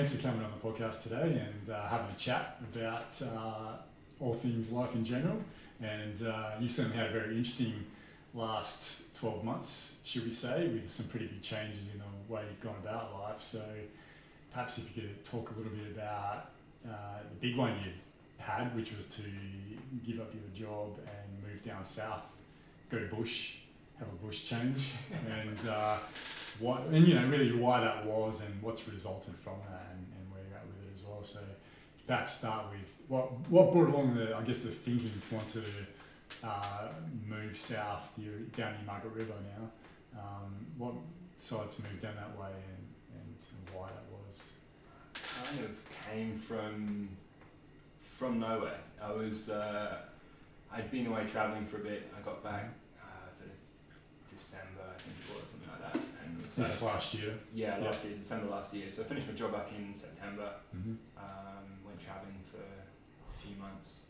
thanks for coming on the podcast today and having a chat about all things life in general. And you certainly had a very interesting last 12 months, should we say, with some pretty big changes in the way you've gone about life. So perhaps if you could talk a little bit about the big one you've had, which was to give up your job and move down south, go to bush, have a bush change, and really why that was and what's resulted from that, and where you're at with it as well. So perhaps start with what brought along the thinking to want to move south. You're down in Margaret River now. What decided to move down that way and why that was? Kind of came from nowhere. I'd been away travelling for a bit. I got back sort of December, I think it was, something like that. And this is last year? Yeah, last year, December last year. So I finished my job back in September, went travelling for a few months,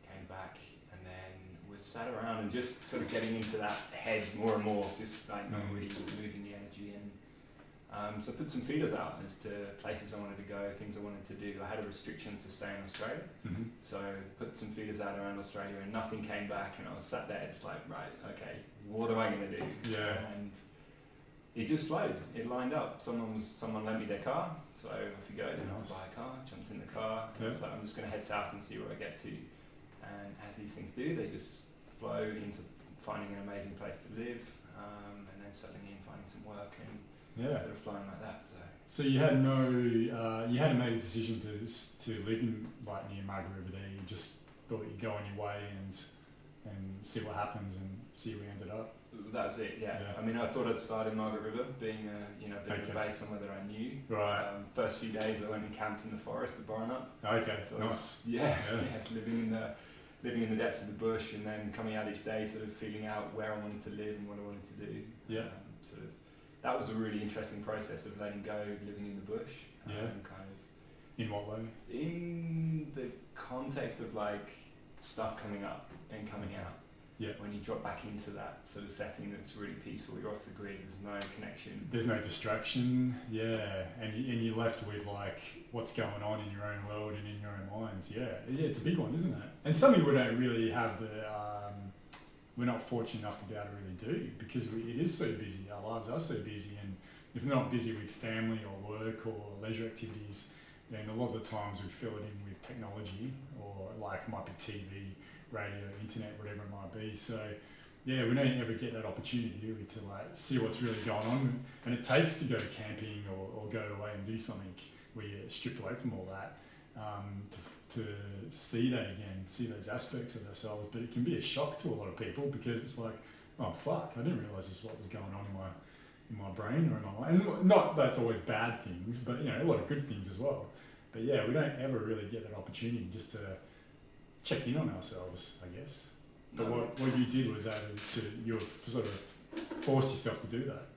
came back, and then was sat around and just sort of getting into that head more and more, just like not really moving the energy in. So I put some feelers out as to places I wanted to go, things I wanted to do. I had a restriction to stay in Australia, so put some feelers out around Australia and nothing came back, and I was sat there just like, right, okay, what am I going to do? Yeah. And it just flowed. It lined up. Someone lent me their car, so off you go. Didn't have to buy a car. Jumped in the car. And I was like, I'm just going to head south and see where I get to. And as these things do, they just flow into finding an amazing place to live, and then settling in, finding some work, and sort of flowing like that. So you had you hadn't made a decision to live in like near Margaret River there. You just thought you'd go on your way and see what happens and see where you ended up. That's it. Yeah. I mean, I thought I'd start in Margaret River, being a bit of a base somewhere that I knew. Right. First few days I went and camped in the forest, the Barnup. Okay. So nice. Living in the depths of the bush, and then coming out each day, sort of feeling out where I wanted to live and what I wanted to do. Yeah. That was a really interesting process of letting go, living in the bush. Kind of. In what way? In the context of like stuff coming up and coming out. Yeah. When you drop back into that sort of setting that's really peaceful, you're off the grid, there's no connection. There's no distraction, yeah. And you're left with like what's going on in your own world and in your own minds. Yeah, it's a big one, isn't it? And something we don't really have we're not fortunate enough to be able to really do, because it is so busy, our lives are so busy, and if we're not busy with family or work or leisure activities, then a lot of the times we fill it in with technology, or like it might be TV, radio, internet, whatever it might be. So yeah, we don't ever get that opportunity, do we, to like see what's really going on. And it takes to go camping or go away and do something where you're stripped away from all that, to see that again, see those aspects of ourselves. But it can be a shock to a lot of people, because it's like, oh fuck, I didn't realise this is what was going on in my brain or in my mind. And not that's always bad things, but a lot of good things as well. But yeah, we don't ever really get that opportunity just to check in on ourselves, I guess. But what you did was you sort of forced yourself to do that.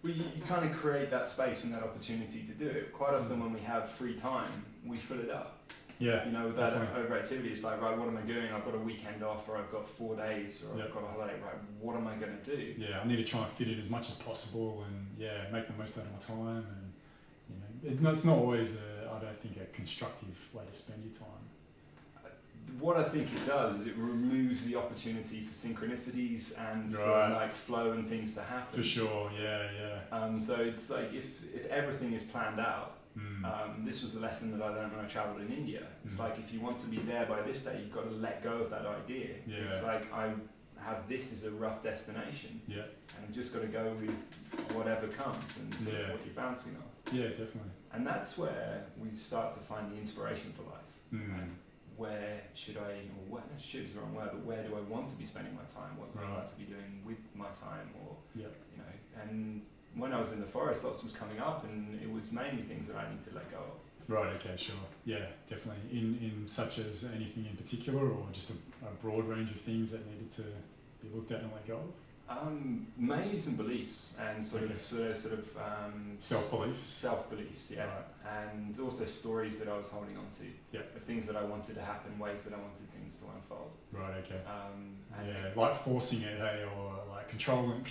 Well, you kind of create that space and that opportunity to do it. Quite often when we have free time, we fill it up. Yeah. With that overactivity, it's like, right, what am I doing? I've got a weekend off, or I've got 4 days, or I've got a holiday, right, what am I going to do? Yeah, I need to try and fit in as much as possible and, make the most out of my time. And, it's not always, I don't think, a constructive way to spend your time. What I think it does is it removes the opportunity for synchronicities and for like flow and things to happen. For sure, yeah. So it's like if everything is planned out, this was the lesson that I learned when I travelled in India. It's like, if you want to be there by this day, you've got to let go of that idea. Yeah. It's like, I have this as a rough destination, and I've just got to go with whatever comes and sort of what you're bouncing off. Yeah, definitely. And that's where we start to find the inspiration for life. Like, where should I, or should is the wrong word, but where do I want to be spending my time? What do I want to be doing with my time? Or, and when I was in the forest, lots was coming up, and it was mainly things that I need to let go of. Right, okay, sure. Yeah, definitely. In such as anything in particular, or just a broad range of things that needed to be looked at and let go of? Mainly some beliefs and sort of self-beliefs. Self-beliefs, yeah. Right. And also stories that I was holding on to. Of things that I wanted to happen, ways that I wanted things to unfold. Right, okay. Like forcing it, hey, or like controlling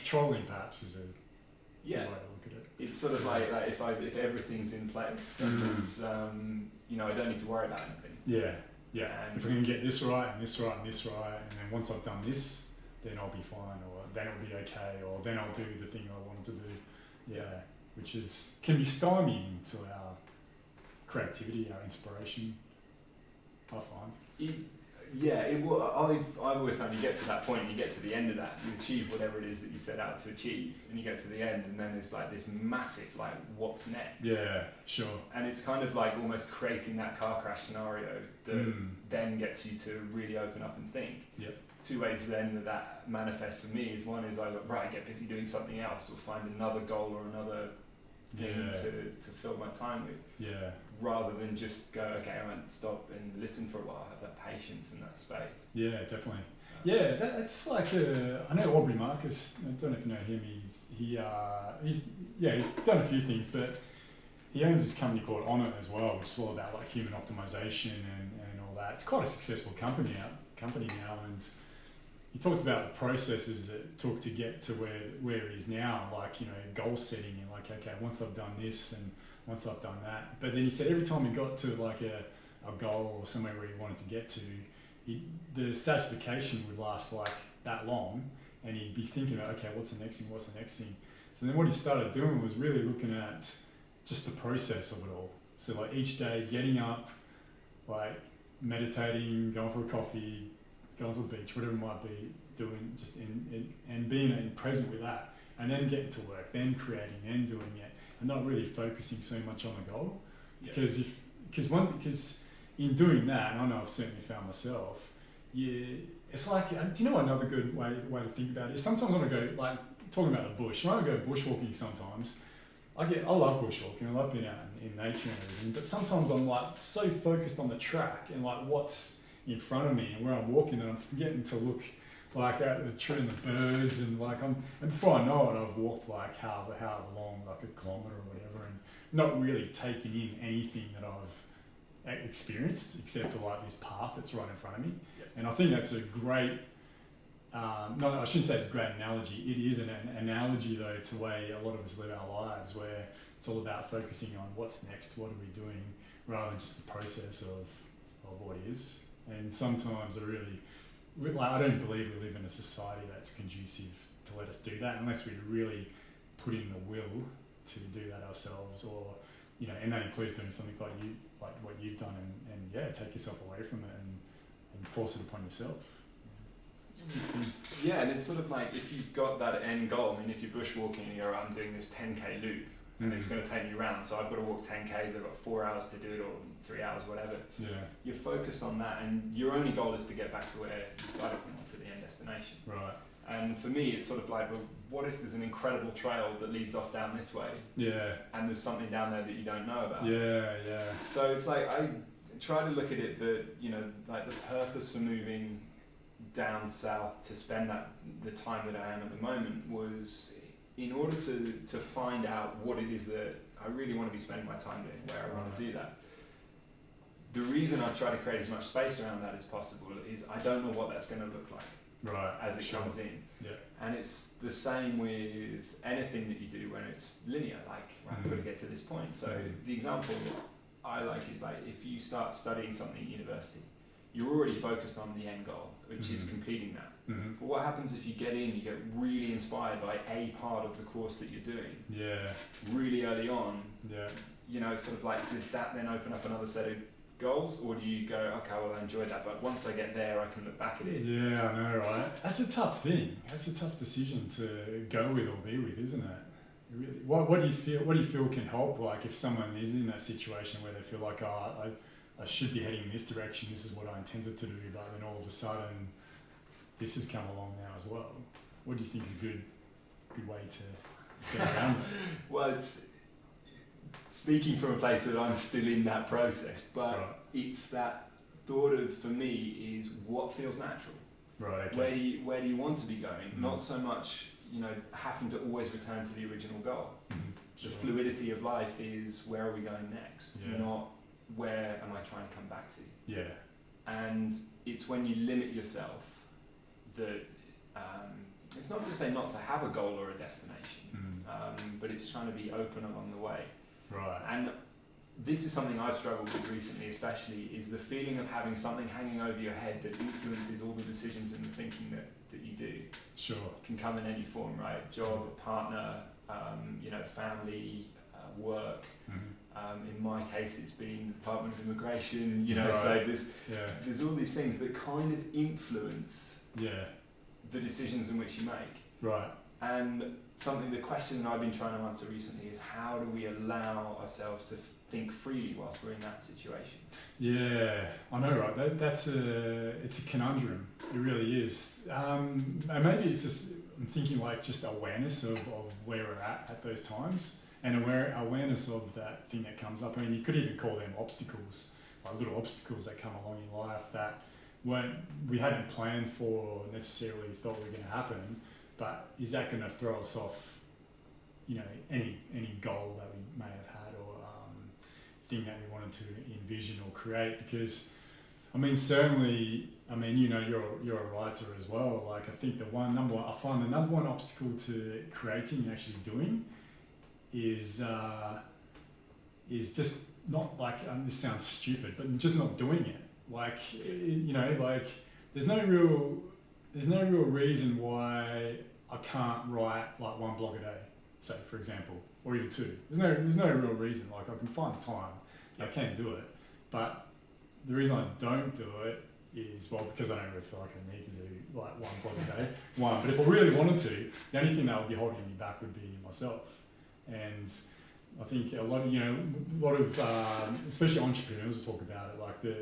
perhaps is a good way to look at it. it's sort of like if everything's in place, then it's, you know, I don't need to worry about anything. Yeah, yeah. If I can get this right and this right and this right, and then once I've done this, then I'll be fine, or then it'll be okay, or then I'll do the thing I wanted to do. Yeah, which can be stymieing to our creativity, our inspiration, I find. I've always found you get to that point, you get to the end of that, you achieve whatever it is that you set out to achieve, and you get to the end, and then it's like this massive, like, what's next? Yeah, sure. And it's kind of like almost creating that car crash scenario that then gets you to really open up and think. Yep. Two ways then that manifests for me is, one is I get busy doing something else, or find another goal or another thing to fill my time with. Yeah. Rather than just go, okay, I won't stop and listen for a while, have that patience in that space. Yeah, definitely. Yeah, that's like I know Aubrey Marcus, I don't know if you know him, he's done a few things, but he owns this company called On It as well, which is all about like human optimization and all that. It's quite a successful company now, and he talked about the processes that it took to get to where he is now, like, you know, goal setting and like, okay, once I've done this and once I've done that. But then he said every time he got to like a goal or somewhere where he wanted to get to, the satisfaction would last like that long, and he'd be thinking, okay, what's the next thing? So then what he started doing was really looking at just the process of it all. So like each day getting up, like meditating, going for a coffee, going to the beach, whatever it might be, doing just and being present with that, and then getting to work, then creating, then doing it, and not really focusing so much on the goal. Because in doing that, and I know I've certainly found myself, it's like, do you know another good way to think about it is sometimes when I go, like talking about the bush, when I go bushwalking sometimes, I love bushwalking, I love being out in nature and everything, but sometimes I'm like so focused on the track and like what's in front of me and where I'm walking that I'm forgetting to look like at the tree and the birds, and like and before I know it, I've walked like however long, like a kilometre or whatever, and not really taking in anything that I've experienced except for like this path that's right in front of me. And I think that's a great I shouldn't say it's a great analogy, it is an analogy though to the way a lot of us live our lives, where it's all about focusing on what's next, what are we doing, rather than just the process of what is. And sometimes I don't believe we live in a society that's conducive to let us do that unless we really put in the will to do that ourselves, or, you know, and that includes doing something like what you've done, and take yourself away from it and force it upon yourself. Yeah, and it's sort of like if you've got that end goal, I mean, if you're bushwalking and you're I'm doing this 10k loop, and it's going to take me around, so I've got to walk 10k's, I've got 4 hours to do it, or 3 hours, whatever. Yeah. You're focused on that, and your only goal is to get back to where you started from, to the end destination. Right. And for me, it's sort of like, well, what if there's an incredible trail that leads off down this way? Yeah. And there's something down there that you don't know about. Yeah, yeah. So it's like, I try to look at it that, you know, like the purpose for moving down south to spend the time that I am at the moment was in order to find out what it is that I really want to be spending my time doing, where I want to do that. The reason I try to create as much space around that as possible is I don't know what that's going to look like as it comes in. Yeah. And it's the same with anything that you do when it's linear, like, I've got to get to this point. So the example I like is like, if you start studying something at university, you're already focused on the end goal, which is completing that. But what happens if you get really inspired by a part of the course that you're doing really early on? You know, it's sort of like, does that then open up another set of goals, or do you go, okay, well, I enjoyed that, but once I get there, I can look back at it? Yeah, I know, right? That's a tough thing. That's a tough decision to go with or be with, isn't it? Really, what do you feel can help? Like, if someone is in that situation where they feel like, I should be heading in this direction, this is what I intended to do, but then all of a sudden this has come along now as well. What do you think is a good way to get around it? Well, it's speaking from a place that I'm still in that process, but it's that thought of, for me, is what feels natural. Right. Okay. Where do you want to be going? Not so much, you know, having to always return to the original goal. The fluidity of life is, where are we going next? Not where am I trying to come back to? Yeah. And it's when you limit yourself that it's not to say not to have a goal or a destination. but it's trying to be open along the way. Right. And this is something I've struggled with recently, especially, is the feeling of having something hanging over your head that influences all the decisions and the thinking that you do. Sure. Can come in any form, right? Job, partner, family, work. In my case, it's been the Department of Immigration, Right. So there's all these things that kind of influence the decisions in which you make. Right. And the question that I've been trying to answer recently is, how do we allow ourselves to think freely whilst we're in that situation? Yeah, I know, right? It's a conundrum. It really is. And maybe it's just, I'm thinking like just awareness of where we're at those times, and awareness of that thing that comes up. I mean, you could even call them obstacles, like little obstacles that come along in life that we hadn't planned for or necessarily thought were going to happen. But is that going to throw us off, any goal that we may have had, or thing that we wanted to envision or create? Because, I mean, certainly, you're a writer as well. Like, I think I find the number one obstacle to creating and actually doing is just not like, this sounds stupid, but just not doing it. Like, there's no real reason why I can't write like one blog a day, say, for example, or even two. There's no real reason. Like, I can find the time, I can do it, but the reason I don't do it is, because I don't really feel like I need to do like one blog a day. But if I really wanted to, the only thing that would be holding me back would be myself. And I think a lot of especially entrepreneurs will talk about it, like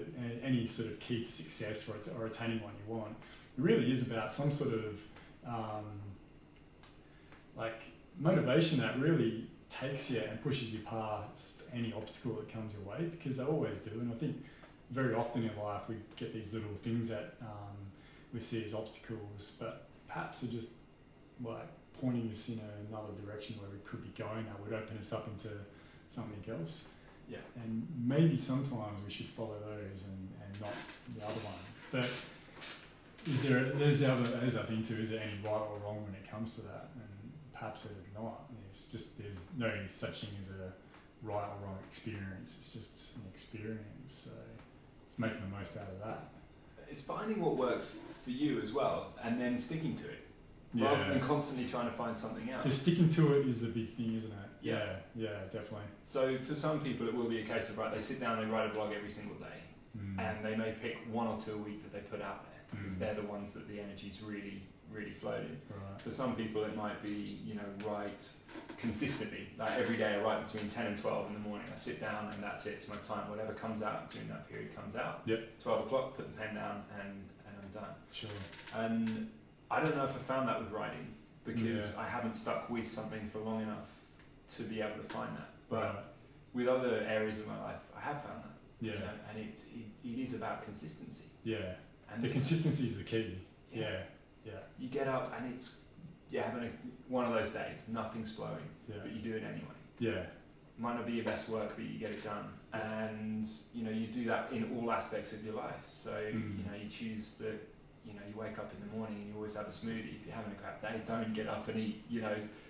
any sort of key to success or attaining what you want. It really is about some sort of like motivation that really takes you and pushes you past any obstacle that comes your way, because they always do. And I think very often in life we get these little things that we see as obstacles, but perhaps are just like pointing us in another direction where we could be going, that would open us up into something else. Yeah. And maybe sometimes we should follow those and not the other one. But there's that thing too, is there any right or wrong when it comes to that? And perhaps there's not. It's just, there's no such thing as a right or wrong experience. It's just an experience. So it's making the most out of that. It's finding what works for you as well, and then sticking to it, rather than constantly trying to find something else. The sticking to it is the big thing, isn't it? Yeah, definitely. So for some people it will be a case of, they sit down, they write a blog every single day, and they may pick one or two a week that they put out there, because they're the ones that the energy's really, really floated. Right. For some people it might be, write consistently, like every day I write between 10 and 12 in the morning. I sit down and that's it, it's my time. Whatever comes out during that period comes out. 12 o'clock, put the pen down and I'm done. Sure. And I don't know if I found that with writing, because I haven't stuck with something for long enough to be able to find that. But with other areas of my life, I have found that. Yeah. And it is about consistency. Yeah. And the consistency is the key. Yeah. You get up and you're having one of those days, nothing's flowing, but you do it anyway. Yeah. Might not be your best work, but you get it done. And, you do that in all aspects of your life. So, you choose that, you wake up in the morning and you always have a smoothie. If you're having a crap day, don't get up and eat,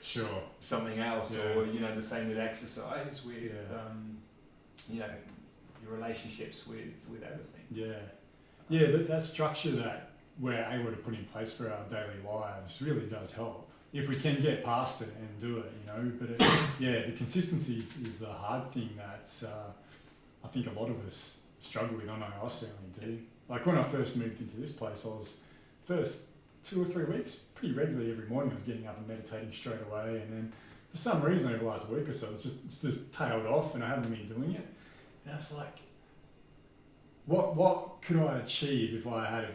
sure, something else. Or, the same with exercise, with, your relationships with everything. Yeah, that structure that we're able to put in place for our daily lives really does help. If we can get past it and do it, but the consistency is the hard thing that I think a lot of us struggle with. I know I certainly do. Like when I first moved into this place, I was first 2 or 3 weeks, pretty regularly every morning I was getting up and meditating straight away, and then for some reason over the last week or so it's just tailed off and I haven't been doing it. And I was like, what could I achieve if I had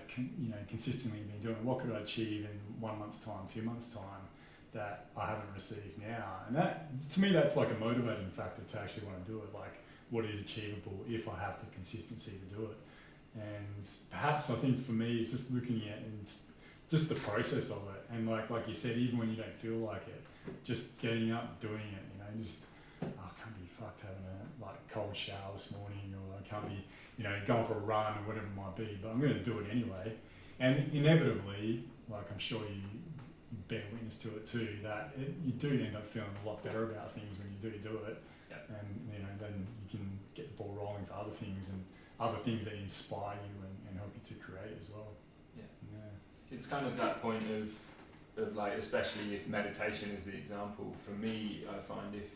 consistently been doing it? What could I achieve in 1 month's time, 2 months' time that I haven't received now? And that, to me, that's like a motivating factor to actually want to do it. Like, what is achievable if I have the consistency to do it? And perhaps I think for me, it's just looking at and just the process of it. And like you said, even when you don't feel like it, just getting up, doing it. I can't be fucked having a cold shower this morning, or I can't be going for a run or whatever it might be, but I'm going to do it anyway. And inevitably, like I'm sure been a witness to it too, that you do end up feeling a lot better about things when you do it. Yep. And then you can get the ball rolling for other things and other things that inspire you and help you to create as well. Yeah. Yeah. It's kind of that point of like, especially if meditation is the example, for me, I find if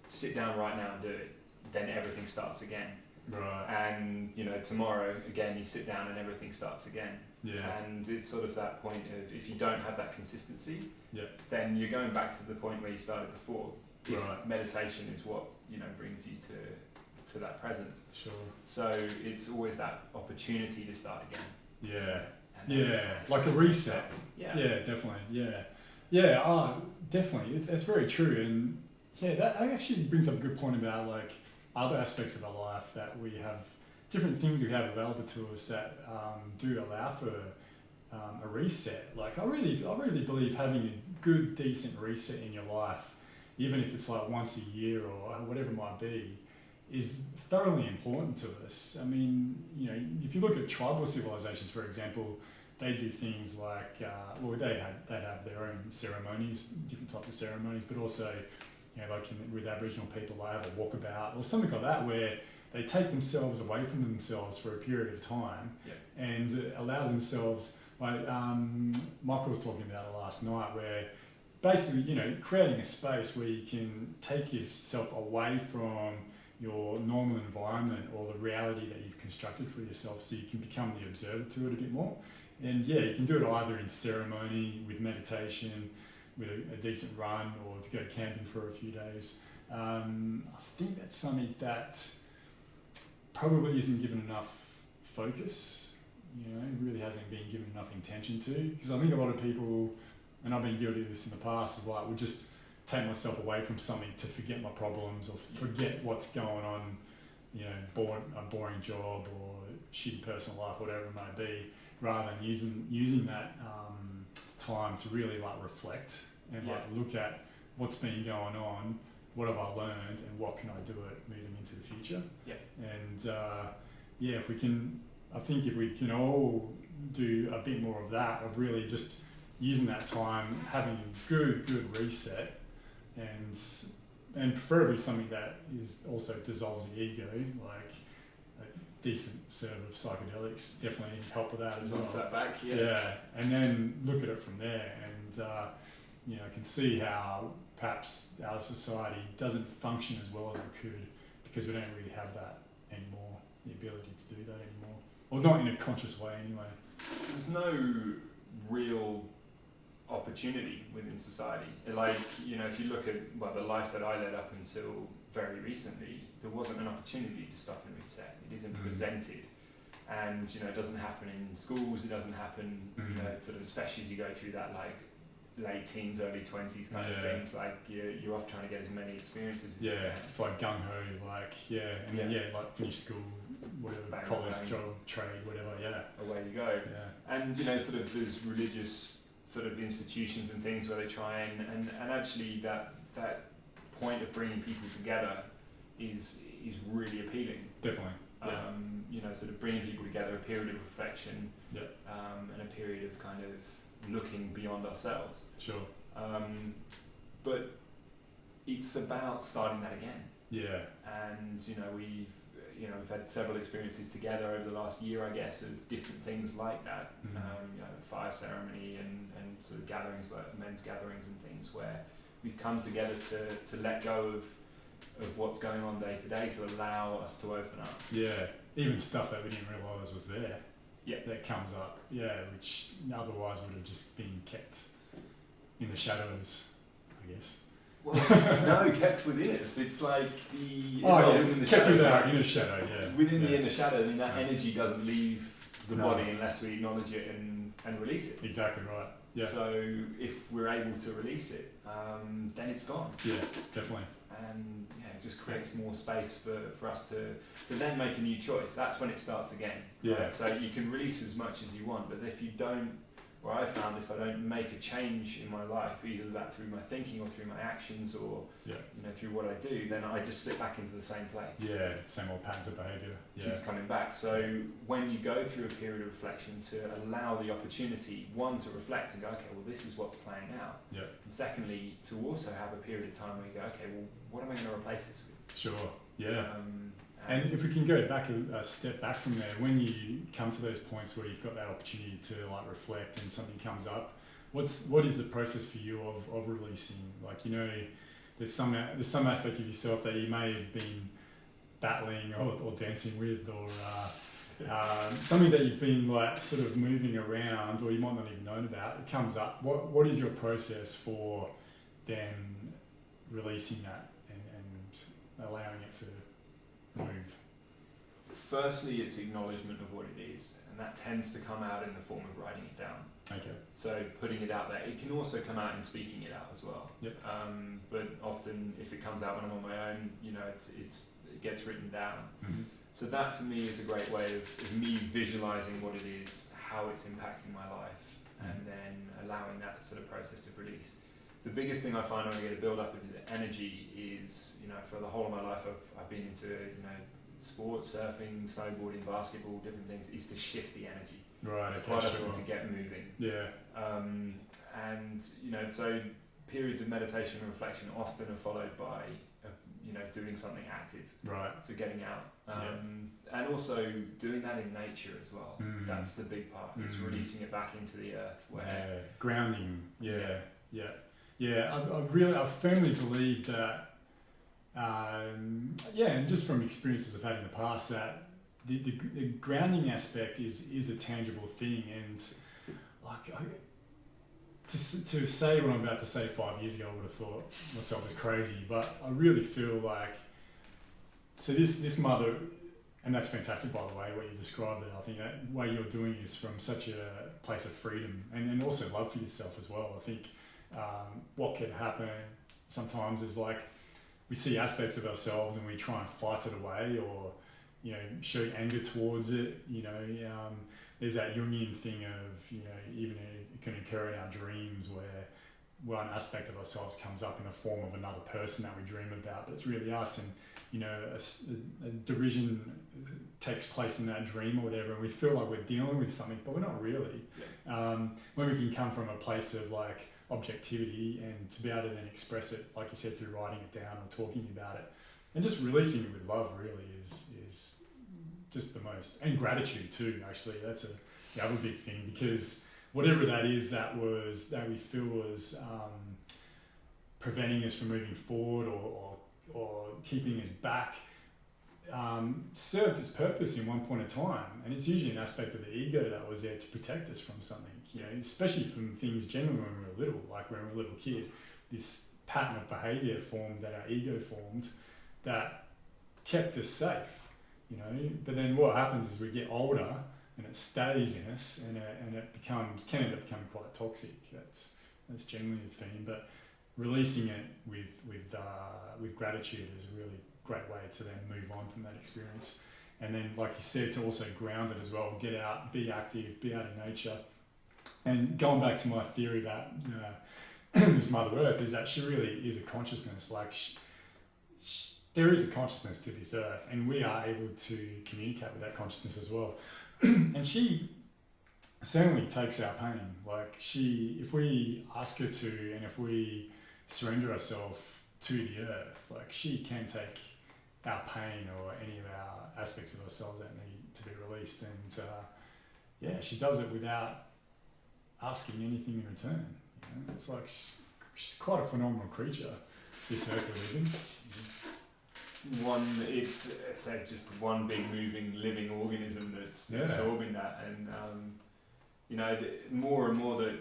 sit down right now and do it, then everything starts again. Right. And tomorrow again you sit down and everything starts again. Yeah. And it's sort of that point of, if you don't have that consistency, Yeah. then you're going back to the point where you started before. If Right. meditation is what brings you to that presence. Sure. So it's always that opportunity to start again. Yeah. And Yeah. Like a reset. Yeah. Yeah, definitely. Yeah. Yeah, definitely. It's very true. And yeah, that actually brings up a good point about like other aspects of our life, that we have different things we have available to us that do allow for a reset. Like I really believe having a good, decent reset in your life, even if it's like once a year or whatever it might be, is thoroughly important to us. I mean, if you look at tribal civilizations, for example, they do things like, they'd have their own ceremonies, different types of ceremonies, but also, like with Aboriginal people, they have a walkabout or something like that, where they take themselves away from themselves for a period of time. Yeah. And it allows themselves, like Michael was talking about it last night, where basically, creating a space where you can take yourself away from your normal environment or the reality that you've constructed for yourself, so you can become the observer to it a bit more. And yeah, you can do it either in ceremony, with meditation, with a decent run, or to go camping for a few days. I think that's something that probably isn't given enough focus, really hasn't been given enough intention to. Because I think a lot of people, and I've been guilty of this in the past, is like, would just take myself away from something to forget my problems or forget what's going on, a boring job or shitty personal life, whatever it might be, rather than using that time to really like reflect and like look at what's been going on, what have I learned, and what can I do it moving into the future. Yeah. And if we can all do a bit more of that, of really just using that time, having a good reset, and preferably something that is also dissolves the ego, like a decent set of psychedelics definitely help with that as well. Knocks that back, and then look at it from there, and I can see how perhaps our society doesn't function as well as it could, because we don't really have that anymore, the ability to do that anymore, or not in a conscious way anyway. There's no real opportunity within society. Like, if you look at the life that I led up until very recently, there wasn't an opportunity to stop and reset. It isn't presented, and it doesn't happen in schools. It doesn't happen, sort of, especially as you go through that like late teens, early 20s kind of things. Like you're off trying to get as many experiences as you can. It's like gung ho, like like finish school, whatever, bang, college, bang. job, trade, whatever. Away you go. And sort of there's religious sort of institutions and things where they try and actually that point of bringing people together is really appealing. Definitely. Sort of bringing people together, a period of reflection, and a period of kind of looking beyond ourselves. Sure. But it's about starting that again. Yeah. And we've had several experiences together over the last year, I guess, of different things like that. Fire ceremony and sort of gatherings, like men's gatherings and things, where we've come together to let go of what's going on day to day, to allow us to open up. Yeah, even stuff that we didn't realise was there. Yeah. That comes up. Yeah, which otherwise would have just been kept in the shadows, I guess. Well, no, kept within us. It's like the within the kept shadow, within our inner shadow. Yeah, within the inner shadow. I mean, that energy doesn't leave the body unless we acknowledge it and release it. Exactly right. Yeah. So if we're able to release it, then it's gone. Yeah, definitely. And it just creates more space for us to then make a new choice. That's when it starts again. Yeah. Right? So you can release as much as you want, but if you don't where I found if I don't make a change in my life, either that through my thinking or through my actions or through what I do, then I just slip back into the same place. Yeah, same old patterns of behaviour. Keeps coming back. So when you go through a period of reflection, to allow the opportunity, one, to reflect and go, okay, well, this is what's playing out. Yeah. And secondly, to also have a period of time where you go, okay, well, what am I going to replace this with? Sure. Yeah. And if we can go back a step back from there, when you come to those points where you've got that opportunity to like reflect and something comes up, what is the process for you of releasing? Like, there's some aspect of yourself that you may have been battling or dancing with, or something that you've been like sort of moving around, or you might not even known about. It comes up. What is your process for then releasing that and allowing it to move? Firstly, it's acknowledgement of what it is, and that tends to come out in the form of writing it down. Okay. So putting it out there. It can also come out in speaking it out as well. Yep. But often, if it comes out when I'm on my own, it gets written down. Mm-hmm. So that for me is a great way of me visualizing what it is, how it's impacting my life, and then allowing that sort of process of release. The biggest thing I find when I get a build up of energy is, for the whole of my life I've been into, sports, surfing, snowboarding, basketball, different things, is to shift the energy. Right, it's okay, quite sure. often to get moving. Yeah. So periods of meditation and reflection often are followed by, doing something active. Right. So getting out. And also doing that in nature as well. That's the big part, is releasing it back into the earth. Where grounding. I firmly believe that, and just from experiences I've had in the past, that the grounding aspect is a tangible thing, and like to say what I'm about to say 5 years ago, I would have thought myself as crazy, but I really feel like, so this mother, and that's fantastic, by the way, what you described it. I think that way you're doing is from such a place of freedom and also love for yourself as well. I think what can happen sometimes is like we see aspects of ourselves and we try and fight it away, or show anger towards it. There's that Jungian thing of even it can occur in our dreams where one aspect of ourselves comes up in the form of another person that we dream about, but it's really us, and a derision takes place in that dream or whatever, and we feel like we're dealing with something, but we're not really. When we can come from a place of like objectivity and to be able to then express it, like you said, through writing it down or talking about it, and just releasing it with love, really is just the most, and gratitude too. Actually, that's the other big thing, because whatever that is that we feel was preventing us from moving forward or keeping us back, served its purpose in one point in time, and it's usually an aspect of the ego that was there to protect us from something, especially from things generally when we were little, like when we were a little kid, this pattern of behaviour formed that our ego formed that kept us safe, but then what happens is we get older and it stays in us, and it can end up becoming quite toxic. That's generally the theme, but releasing it with gratitude is a really great way to then move on from that experience. And then, like you said, to also ground it as well, get out, be active, be out in nature. And going back to my theory about this Mother Earth, is that she really is a consciousness. Like there is a consciousness to this earth, and we are able to communicate with that consciousness as well. And she certainly takes our pain. Like if we ask her to, and if we surrender ourselves to the earth, like she can take our pain or any of our aspects of ourselves that need to be released. And she does it without asking anything in return. It's like she's quite a phenomenal creature, this earth we live in. It's just one big moving living organism that's absorbing that, and more and more that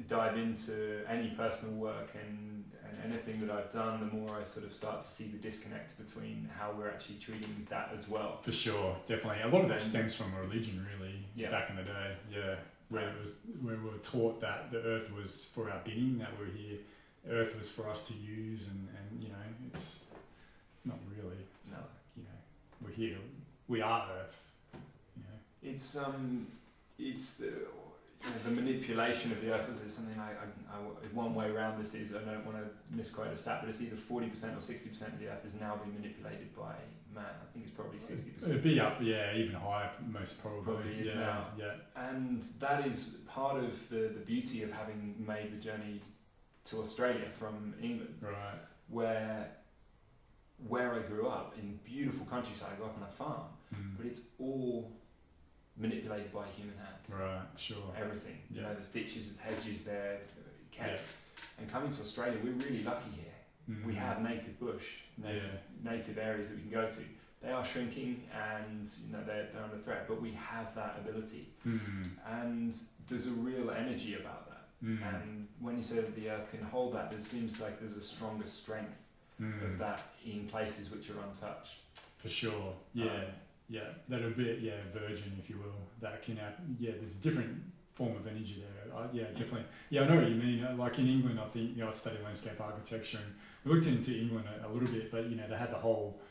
dive into any personal work and anything that I've done, the more I sort of start to see the disconnect between how we're actually treating that as well. For sure, definitely. A lot of that stems from religion, really, back in the day, where we were taught that the earth was for our being, that we're here, earth was for us to use, and it's not really. It's like, we're here. We are Earth. It's the manipulation of the earth was something one way around this is, I don't want to misquote a stat, but it's either 40% or 60% of the earth is now being manipulated by man. I think it's probably 60%. It'd be up, yeah, even higher, most probably. Probably is now. Yeah. And that is part of the beauty of having made the journey to Australia from England, Right. where I grew up in beautiful countryside. I grew up on a farm, but it's all manipulated by human hands. Right, sure. Everything. Yeah. You know, there's ditches, there's hedges there, kept. And coming to Australia, we're really lucky here. We have native bush, native areas that we can go to. They are shrinking, and you know they're under threat, but we have that ability, and there's a real energy about that. And when you say that the earth can hold that, there seems like there's a stronger strength of that in places which are untouched. For sure, that a bit, virgin, if you will, that can have, there's a different form of energy there. Definitely. Yeah, I know what you mean. Like in England, I think, I studied landscape architecture, and we looked into England a little bit, but they had the whole,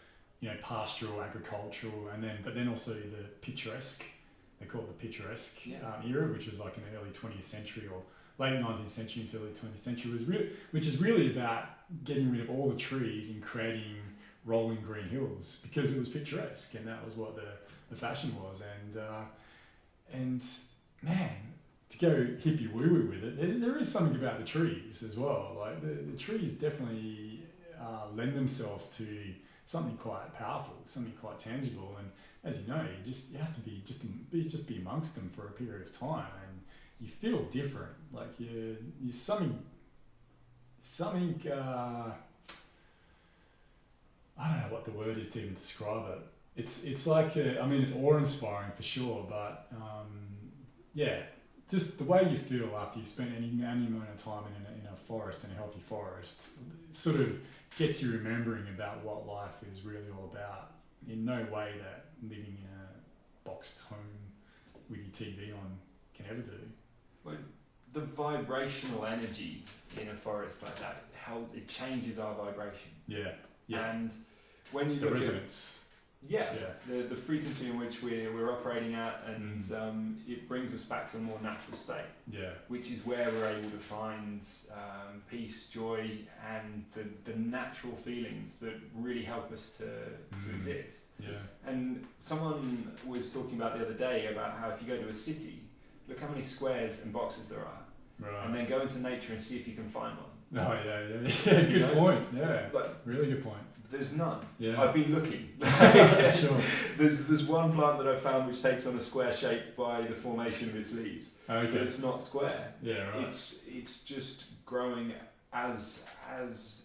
pastoral, agricultural, but then also the picturesque. They call it the picturesque era, which was like in the early 20th century or late 19th century into early 20th century, which is really about getting rid of all the trees and creating rolling green hills, because it was picturesque, and that was what the fashion was. And man, to go hippie woo woo with it, there is something about the trees as well. Like the trees definitely lend themselves to something quite powerful, something quite tangible. And as you know, you have to be amongst them for a period of time, and you feel different. Like you're something. I don't know what the word is to even describe it. It's like it's awe-inspiring for sure, but just the way you feel after you spend any amount of time in a forest, in a healthy forest, sort of gets you remembering about what life is really all about. In no way that living in a boxed home with your TV on can ever do. Well, the vibrational energy in a forest like that, how it changes our vibration. Yeah. And when you the look resonance. The frequency in which we're operating at, and it brings us back to a more natural state. Yeah. Which is where we're able to find peace, joy, and the natural feelings that really help us to exist. Yeah. And someone was talking about the other day about how if you go to a city, look how many squares and boxes there are. Right. And then go into nature and see if you can find one. Oh yeah. Good point. Yeah. But really good point. There's none. Yeah. I've been looking. Sure. There's one plant that I found which takes on a square shape by the formation of its leaves. Okay. But it's not square. Yeah, right. It's just growing as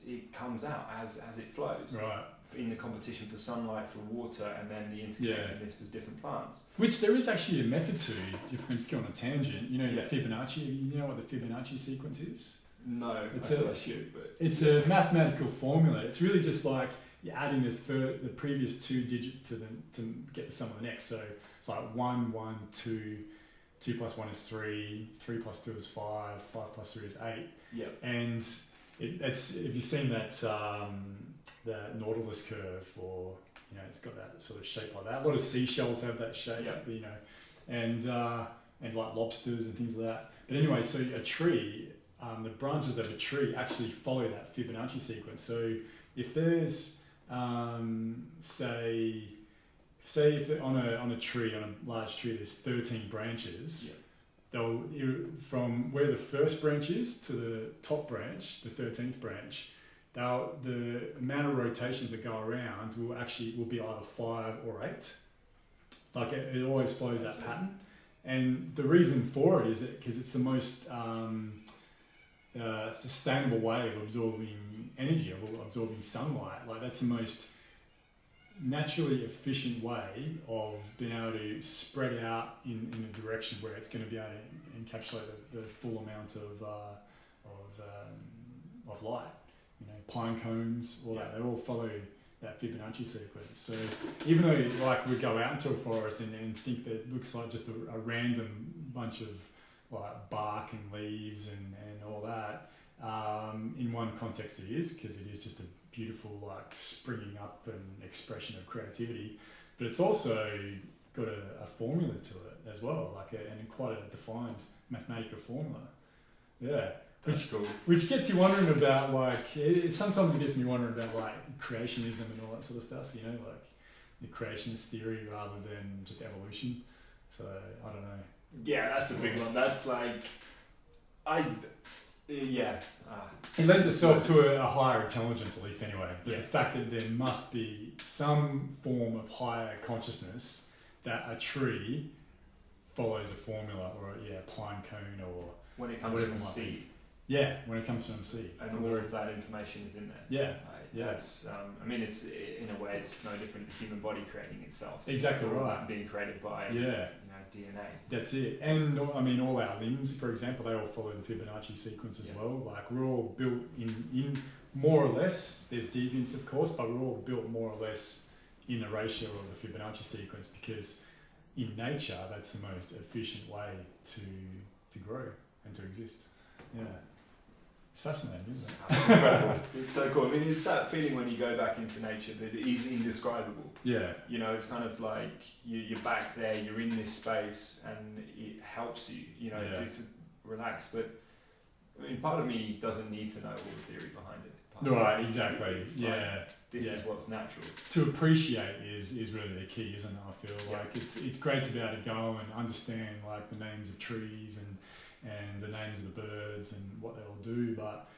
it comes out, as it flows. Right. In the competition for sunlight, for water, and then the interconnectedness of different plants. Which there is actually a method to, if we can just go on a tangent, the Fibonacci, you know what the Fibonacci sequence is? No, I should, but... It's a mathematical formula. It's really just like you're adding the previous two digits to get the sum of the next. So it's like 1, 1, 2, 2 plus 1 is 3, 3 plus 2 is 5, 5 plus 3 is 8. Yeah. And it's if you've seen that the Nautilus curve, or it's got that sort of shape like that. A lot of seashells have that shape, and like lobsters and things like that. But anyway, so a tree, the branches of a tree actually follow that Fibonacci sequence. So if there's say if on a tree, on a large tree, there's 13 branches. From where the first branch is to the top branch, the 13th branch, the amount of rotations that go around will be either 5 or 8. Like it always follows that pattern. And the reason for it is because it's the most sustainable way of absorbing energy, of absorbing sunlight. Like that's the most naturally efficient way of being able to spread out in a direction where it's going to be able to encapsulate the full amount of light. Pine cones, all that, they all follow that Fibonacci sequence. So even though like we go out into a forest and think that it looks like just a random bunch of like bark and leaves and all that, in one context it is, because it is just a beautiful like springing up and expression of creativity, but it's also got a formula to it as well, and quite a defined mathematical formula. Yeah. That's cool. Which gets you wondering about sometimes it gets me wondering about creationism and all that sort of stuff, like the creationist theory rather than just evolution. So I don't know. Yeah, that's a big one. That's like, it lends itself to a higher intelligence, at least anyway. But the fact that there must be some form of higher consciousness that a tree follows a formula, or a pine cone, or when it comes from seed. Yeah, when it comes from seed. And all of that information is in there. Yeah. That's, it's in a way it's no different to the human body creating itself. Exactly right. Being created by DNA. That's it. And all our limbs, for example, they all follow the Fibonacci sequence as well. Like we're all built in more or less, there's deviance of course, but we're all built more or less in the ratio of the Fibonacci sequence, because in nature that's the most efficient way to grow and to exist. Yeah. It's fascinating, isn't it? It's incredible. It's so cool. It's that feeling when you go back into nature that is indescribable. Yeah. It's kind of like you're back there, you're in this space, and it helps you, just to relax. But part of me doesn't need to know all the theory behind it. Right, exactly. It's this is what's natural. To appreciate is really the key, isn't it? I feel like it's great to be able to go and understand the names of trees and the names of the birds and what they all do, but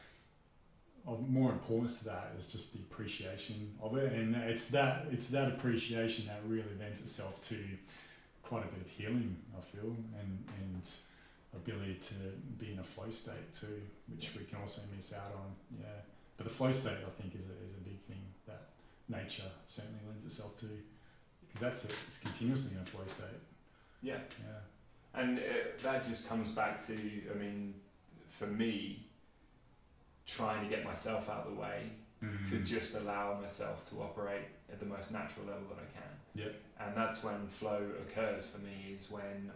of more importance to that is just the appreciation of it, and it's that appreciation that really lends itself to quite a bit of healing, I feel, and ability to be in a flow state too, which we can also miss out on. Yeah, but the flow state I think is a big thing that nature certainly lends itself to, because it's continuously in a flow state. Yeah. Yeah. And that just comes back to, for me, trying to get myself out of the way to just allow myself to operate at the most natural level that I can. Yeah. And that's when flow occurs for me, is when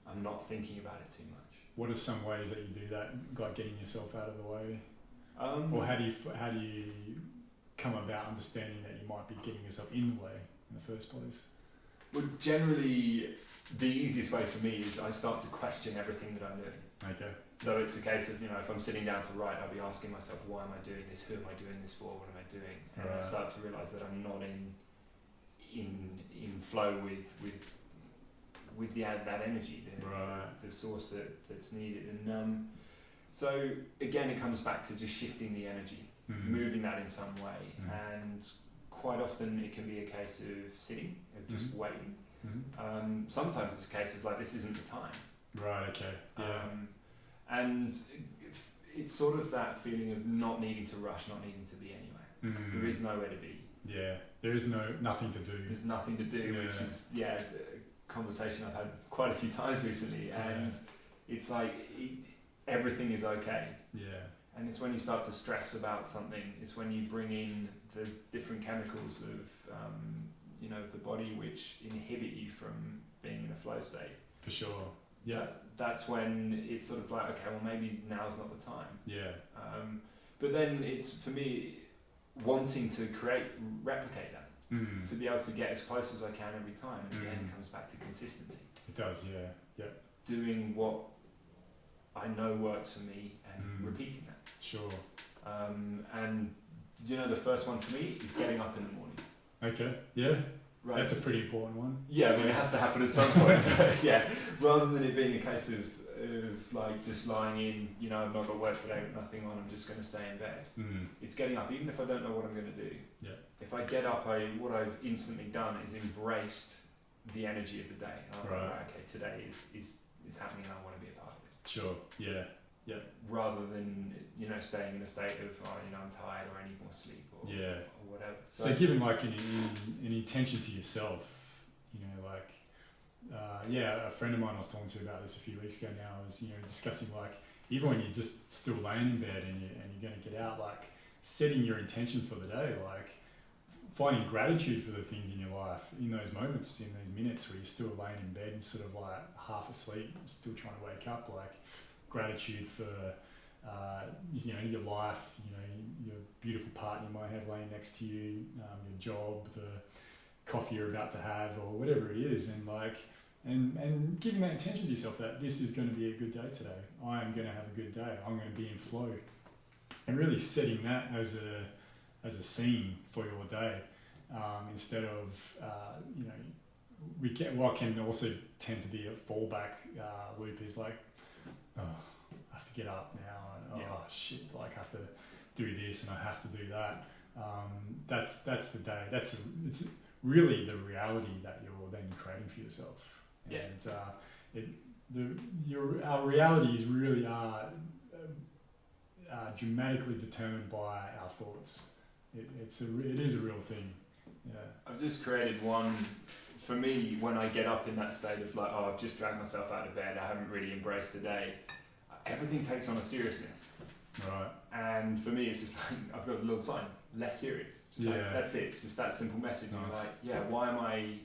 I'm not thinking about it too much. What are some ways that you do that, like getting yourself out of the way? Or how do you come about understanding that you might be getting yourself in the way in the first place? Well, generally, the easiest way for me is I start to question everything that I'm doing. Okay. So it's a case of, if I'm sitting down to write, I'll be asking myself, why am I doing this? Who am I doing this for? What am I doing? And I start to realise that I'm not in flow with that energy, the source that's needed. And so again, it comes back to just shifting the energy, moving that in some way. And quite often it can be a case of sitting, of just waiting. Sometimes it's a case of this isn't the time. Right, okay. Yeah. And it's sort of that feeling of not needing to rush, not needing to be anywhere. There is nowhere to be. Yeah, there is nothing to do. There's nothing to do, which is, a conversation I've had quite a few times recently. And it's everything is okay. Yeah. And it's when you start to stress about something, it's when you bring in the different chemicals of the body which inhibit you from being in a flow state. For sure. Yeah. That's when it's sort of okay, well maybe now's not the time. Yeah. But then it's, for me, wanting to replicate that. To be able to get as close as I can every time. And again, it comes back to consistency. It does, yeah. Yeah. Doing what I know works for me and repeating that. Sure. And the first one for me is getting up in the morning. Okay. Yeah. Right. That's a pretty important one. Yeah, it has to happen at some point. Rather than it being a case of just lying in, I've not got work today with nothing on, I'm just going to stay in bed. It's getting up, even if I don't know what I'm going to do. Yeah. If I get up, what I've instantly done is embraced the energy of the day. And I'm like, okay, today is happening and I want to be a part of it. Sure. Yeah. Yeah. Rather than staying in a state of I'm tired or I need more sleep or whatever. So giving an intention to yourself, a friend of mine I was talking to about this a few weeks ago now was discussing even when you're just still laying in bed and you're going to get out, setting your intention for the day, finding gratitude for the things in your life in those moments, in those minutes where you're still laying in bed and sort of half asleep, still trying to wake up, gratitude for your life, your beautiful partner you might have laying next to you, your job, coffee you're about to have or whatever it is, and like and giving that intention to yourself that this is going to be a good day today. I am going to have a good day. I'm going to be in flow, and really setting that as a scene for your day, instead of what can also tend to be a fallback loop is like, oh, I have to get up now, and shit, like I have to do this and I have to do that. That's the day. It's really the reality that you're then creating for yourself. Yeah. And our realities really are dramatically determined by our thoughts. It is a real thing. Yeah. I've just created one for me when I get up in that state of like, oh, I've just dragged myself out of bed, I haven't really embraced the day. Everything takes on a seriousness. Right. And for me, it's just like, I've got a little sign, less serious. Just like, that's it. It's just that simple message. Nice. And you're like, yeah,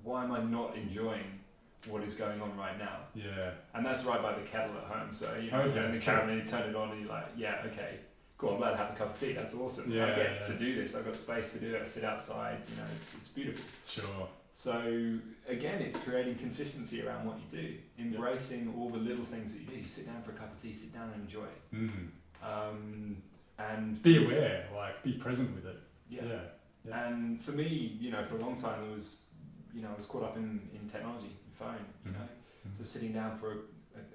why am I not enjoying what is going on right now? Yeah. And that's right by the kettle at home. So, you know, Okay, in the cabin, you turn it on and you're like, yeah, okay, cool, I'm glad I have a cup of tea. That's awesome. Yeah, I get to do this. I've got space to do it. I sit outside, you know, it's beautiful. Sure. So again, it's creating consistency around what you do, embracing all the little things that you do. You sit down for a cup of tea, sit down and enjoy it. And be aware, like be present with it. Yeah. And for me, you know, for a long time, it was, you know, I was caught up in technology, phone, you know, so sitting down for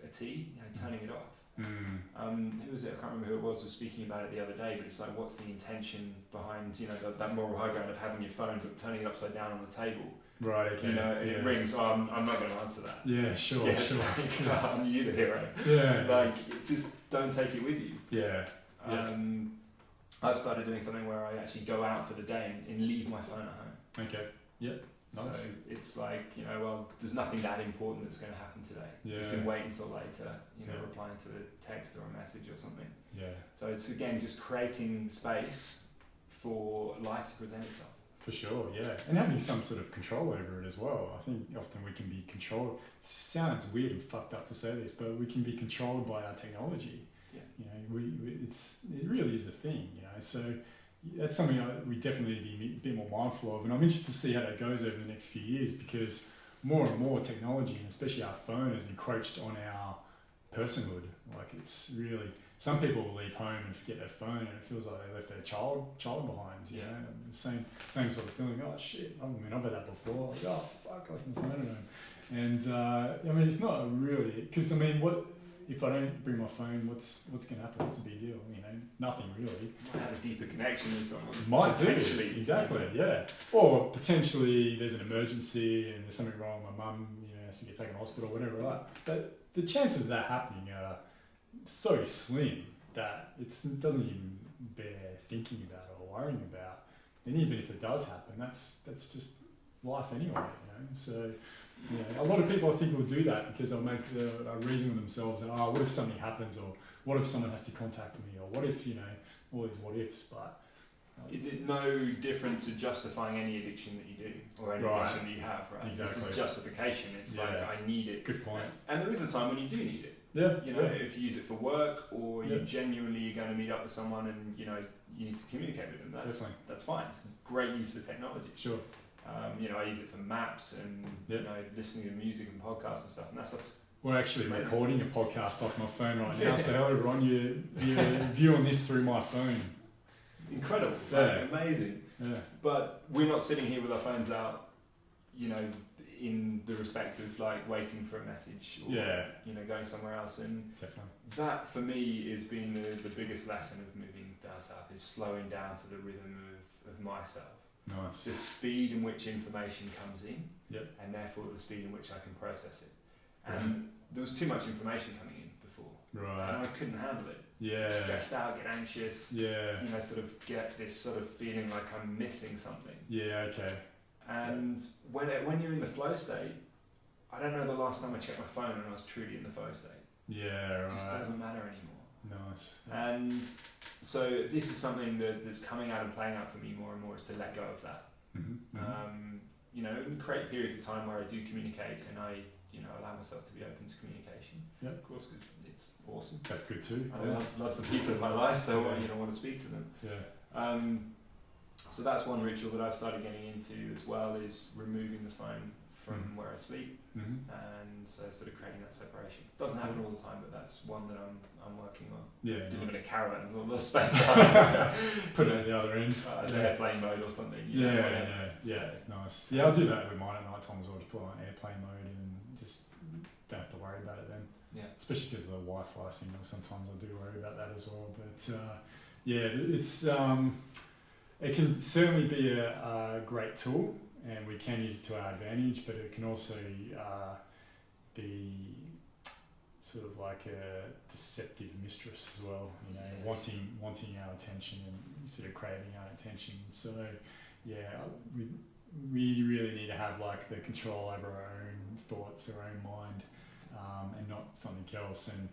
a tea, you know, turning it off. Who was it? I can't remember who it was speaking about it the other day, but it's like, what's the intention behind, you know, that moral high ground of having your phone but turning it upside down on the table? Right. Okay. You know, and it rings. Oh, I'm not going to answer that. Yeah. Sure. Yeah, Sure. Like, I'm you the hero. Yeah. Like, just don't take it with you. Yeah. I've started doing something where I actually go out for the day and leave my phone at home. Okay. Yep. Nice. So it's like, you know, well, there's nothing that important that's going to happen today. Yeah. You can wait until later, you know, Yeah. replying to a text or a message or something. Yeah. So it's, again, just creating space for life to present itself. For sure, yeah. And having some sort of control over it as well. I think often we can be controlled. It sounds weird and fucked up to say this, but we can be controlled by our technology. Yeah. You know, it really is a thing, you know. So that's something we definitely need to be a bit more mindful of. And I'm interested to see how that goes over the next few years, because more and more technology, and especially our phone, has encroached on our personhood. Like, it's really... Some people will leave home and forget their phone, and it feels like they left their child behind. You know, same sort of feeling. Oh shit! I mean, I've had that before. Like, oh fuck, I left my phone at home. And I mean, it's not really, because I mean, what if I don't bring my phone? What's going to happen? What's the big deal? You know, nothing really. Might have a deeper connection with someone. Might do, exactly. Yeah. Or potentially there's an emergency and there's something wrong. My mum, you know, has to get taken to hospital, or whatever. Right? But the chances of that happening are so slim that it doesn't even bear thinking about or worrying about. And even if it does happen, that's just life anyway, you know. So, you know, a lot of people I think will do that because they'll make a reason with themselves that, oh, what if something happens, or what if someone has to contact me, or what if, you know, all these what ifs. But is it no different to justifying any addiction that you do or any addiction that you have, right? Exactly. It's a justification. It's like, I need it. Good point. And there is a time when you do need it. Yeah. You know, if you use it for work, or you genuinely are going to meet up with someone and, you know, you need to communicate with them, that's fine. It's great use for technology. Sure. You know, I use it for maps and, you know, listening to music and podcasts and stuff, and that stuff's... We're actually recording a podcast off my phone right now, so hello everyone, you're viewing this through my phone. Incredible. Yeah. Like, amazing. Yeah. But we're not sitting here with our phones out, you know, in the respect of like waiting for a message or you know, going somewhere else. And definitely, that for me has been the biggest lesson of moving down south, is slowing down to the rhythm of myself. Nice. The speed in which information comes in, and therefore the speed in which I can process it. And there was too much information coming in before, right, and I couldn't handle it. Stressed out, get anxious, you know, sort of get this sort of feeling like I'm missing something. Okay. And when you're in the flow state, I don't know the last time I checked my phone and I was truly in the flow state. It just doesn't matter anymore. Nice. And so this is something that's coming out and playing out for me more and more, is to let go of that. You know, and create periods of time where I do communicate and I, you know, allow myself to be open to communication. Of course, it's awesome. That's good too. I love the people in my life, so you know, I want to speak to them. So that's one ritual that I've started getting into as well, is removing the phone from where I sleep, and so sort of creating that separation. Doesn't happen all the time, but that's one that I'm working on. Yeah, Doing nice. a caravan, a little space. Put it at the other end. Airplane mode or something. Nice. Yeah, I'll do that with mine at night time as well. Just put on airplane mode and just don't have to worry about it then. Yeah. Especially because of the Wi-Fi signal. Sometimes I do worry about that as well. But it's it can certainly be a great tool, and we can use it to our advantage. But it can also be sort of like a deceptive mistress as well. You know, wanting our attention and sort of craving our attention. So we really need to have like the control over our own thoughts, our own mind, and not something else. And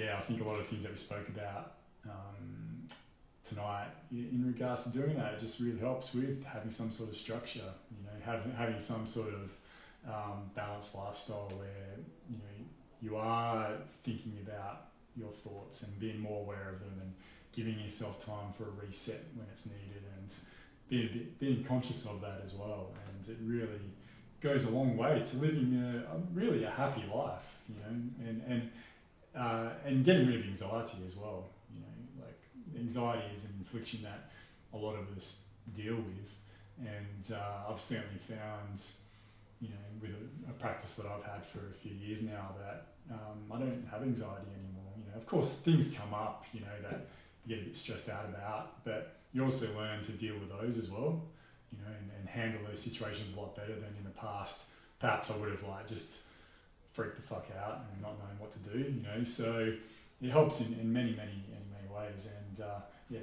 I think a lot of things that we spoke about tonight in regards to doing that, it just really helps with having some sort of structure. You know, having some sort of balanced lifestyle where you are thinking about your thoughts and being more aware of them, and giving yourself time for a reset when it's needed, and being conscious of that as well. And it really goes a long way to living really a happy life, you know, and getting rid of anxiety as well. You know, like anxiety is an affliction that a lot of us deal with, and I've certainly found, you know, with a practice that I've had for a few years now, that I don't have anxiety anymore. You know, of course things come up, you know, that you get a bit stressed out about, but you also learn to deal with those as well, you know, and handle those situations a lot better than in the past. Perhaps I would have like just freaked the fuck out and not knowing what to do, you know. So it helps in many ways, and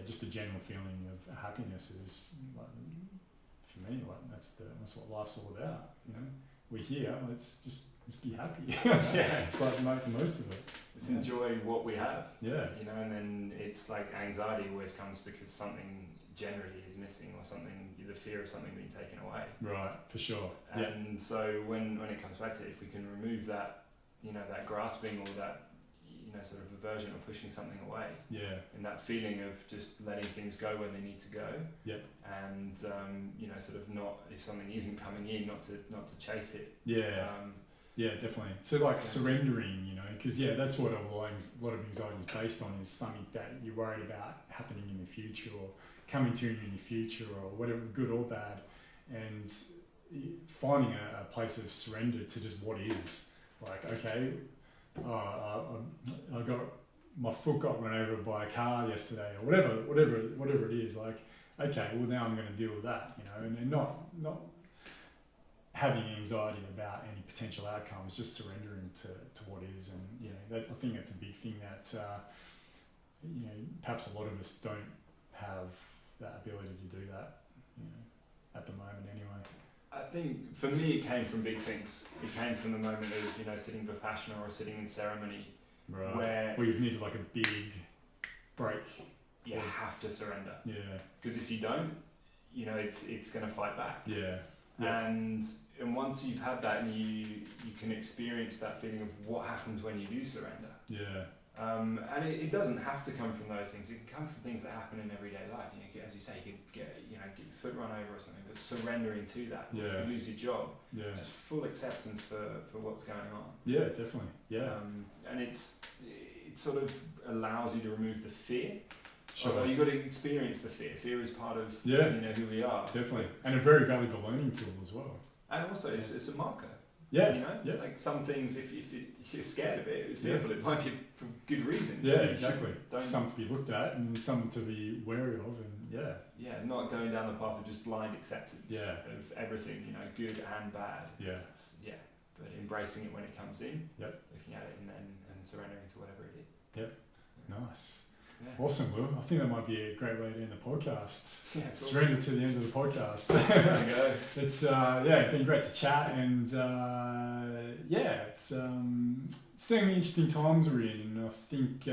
just a general feeling of happiness is like, for me, like that's what life's all about, you know. We're here, let's be happy. It's like make the most of it. Let's enjoy what we have. Yeah. You know, and then it's like anxiety always comes because something generally is missing, or something, the fear of something being taken away. Right, for sure. And so when it comes back to it, if we can remove that, you know, that grasping or that, you know, sort of aversion or pushing something away. Yeah. And that feeling of just letting things go when they need to go. Yep. And you know, sort of not, if something isn't coming in, not to chase it. Yeah. Definitely. So like surrendering, you know, because that's what a lot of anxiety is based on, is something that you're worried about happening in the future or coming to you in the future, or whatever, good or bad, and finding a place of surrender to just what is. Like, okay, I got my foot got run over by a car yesterday, or whatever it is. Like, okay, well now I'm going to deal with that, you know, and not having anxiety about any potential outcomes, just surrendering to what is. And you know, I think that's a big thing that you know, perhaps a lot of us don't have that ability to do that, you know, at the moment anyway. I think for me it came from big things. It came from the moment of, you know, sitting Vipassana or sitting in ceremony, right, where you've needed like a big break. You have to surrender. Yeah. Because if you don't, you know, it's going to fight back. Yeah. And once you've had that, and you can experience that feeling of what happens when you do surrender. Yeah. And it doesn't have to come from those things. It can come from things that happen in everyday life. You know, as you say, you could get your foot run over or something, but surrendering to that. Yeah. You lose your job. Yeah. Just full acceptance for what's going on. Yeah, definitely. Yeah. And it sort of allows you to remove the fear. Sure. Although you've got to experience the fear. Fear is part of you know, who we are. Definitely. And a very valuable learning tool as well. And also it's a marker. Yeah. You know? Like some things, if you're scared of it, fearful, it might be for good reason. Yeah, exactly. Some to be looked at and some to be wary of, and not going down the path of just blind acceptance of everything, you know, good and bad. Yeah. But embracing it when it comes in, yep, looking at it and surrendering to whatever it is. Yep. Nice. Yeah. Awesome, Will. I think that might be a great way to end the podcast. Yeah, cool. Surrender to the end of the podcast. There you go. It's been great to chat, and it's certainly interesting times we're in. And I think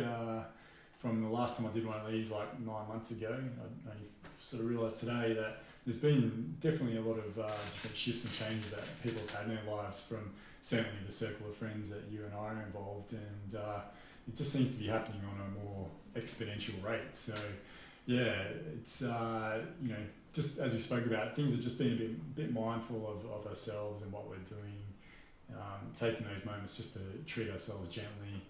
from the last time I did one of these, like 9 months ago, I only sort of realised today that there's been definitely a lot of different shifts and changes that people have had in their lives, from certainly the circle of friends that you and I are involved, and it just seems to be happening on a more exponential rate. So it's you know, just as we spoke about, things are just being a bit mindful of ourselves and what we're doing, taking those moments just to treat ourselves gently,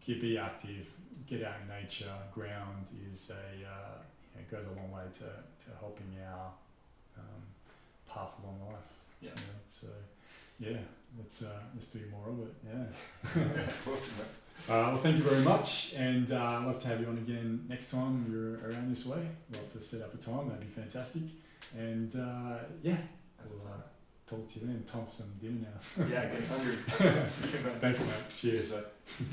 be active, get out in nature, ground is goes a long way to helping our path along life. Yeah. So yeah, let's do more of it. Yeah. Awesome, mate. Well, thank you very much, and I'd love to have you on again next time you're around this way. Love to set up a time, that'd be fantastic. And yeah, we'll talk to you then. Time for some dinner now. Yeah, getting hungry. Thanks, mate. Cheers. Mate.